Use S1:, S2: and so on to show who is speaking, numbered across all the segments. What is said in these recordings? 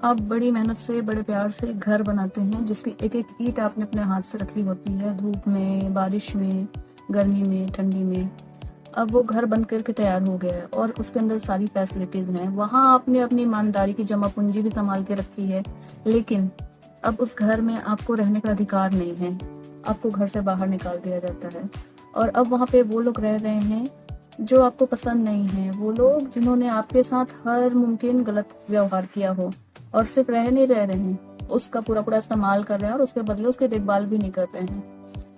S1: आप बड़ी मेहनत से, बड़े प्यार से घर बनाते हैं जिसकी एक एक ईंट आपने अपने हाथ से रखी होती है, धूप में, बारिश में, गर्मी में, ठंडी में। अब वो घर बन करके तैयार हो गया है और उसके अंदर सारी फैसिलिटीज हैं। वहाँ आपने अपनी ईमानदारी की जमा पूंजी भी संभाल के रखी है, लेकिन अब उस घर में आपको रहने का अधिकार नहीं है। आपको घर से बाहर निकाल दिया जाता है और अब वहाँ पे वो लोग रह रहे हैं जो आपको पसंद नहीं है। वो लोग जिन्होंने आपके साथ हर मुमकिन गलत व्यवहार किया हो, और सिर्फ रह नहीं रह रहे हैं, उसका पूरा पूरा इस्तेमाल कर रहे हैं और उसके बदले उसकी देखभाल भी नहीं कर रहे हैं।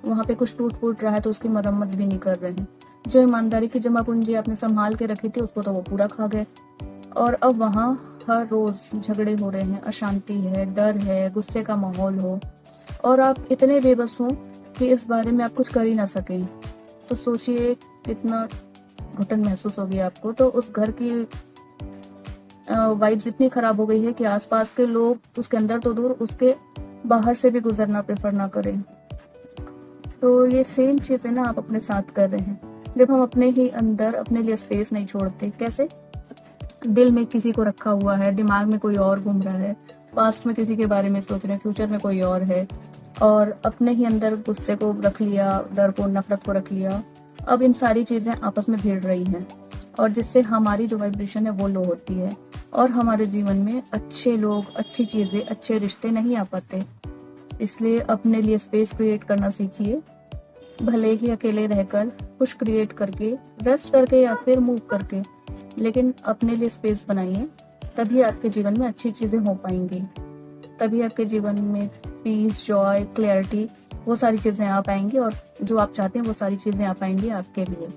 S1: वहाँ पे कुछ टूट फूट रहा है तो उसकी मरम्मत भी नहीं कर रहे हैं। जो ईमानदारी की जमा पूंजी आपने संभाल के रखी थी उसको तो वो पूरा खा गए। और अब वहाँ हर रोज झगड़े हो रहे हैं, अशांति है, डर है, गुस्से का माहौल हो, और आप इतने बेबस हो कि इस बारे में आप कुछ कर ही ना सकें। तो सोचिए कितना घुटन महसूस होगी आपको। तो उस घर की वाइब्स इतनी खराब हो गई है कि आसपास के लोग उसके अंदर तो दूर, उसके बाहर से भी गुजरना प्रेफर ना करें। तो ये सेम चीजें ना आप अपने साथ कर रहे हैं जब हम अपने ही अंदर अपने लिए स्पेस नहीं छोड़ते। कैसे? दिल में किसी को रखा हुआ है, दिमाग में कोई और घूम रहा है, पास्ट में किसी के बारे में सोच रहे हैं, फ्यूचर में कोई और है, और अपने ही अंदर गुस्से को रख लिया, डर को, नफरत को रख लिया। अब इन सारी चीजें आपस में भिड़ रही हैं और जिससे हमारी जो वाइब्रेशन है वो लो होती है और हमारे जीवन में अच्छे लोग, अच्छी चीजें, अच्छे रिश्ते नहीं आ पाते। इसलिए अपने लिए स्पेस क्रिएट करना सीखिए, भले ही अकेले रहकर, कुछ क्रिएट करके, रेस्ट करके या फिर मूव करके, लेकिन अपने लिए स्पेस बनाइए। तभी आपके जीवन में अच्छी चीजें हो पाएंगी, तभी आपके जीवन में पीस, जॉय, क्लैरिटी, वो सारी चीजें आ पाएंगी और जो आप चाहते हैं वो सारी चीजें आ पाएंगी आपके लिए।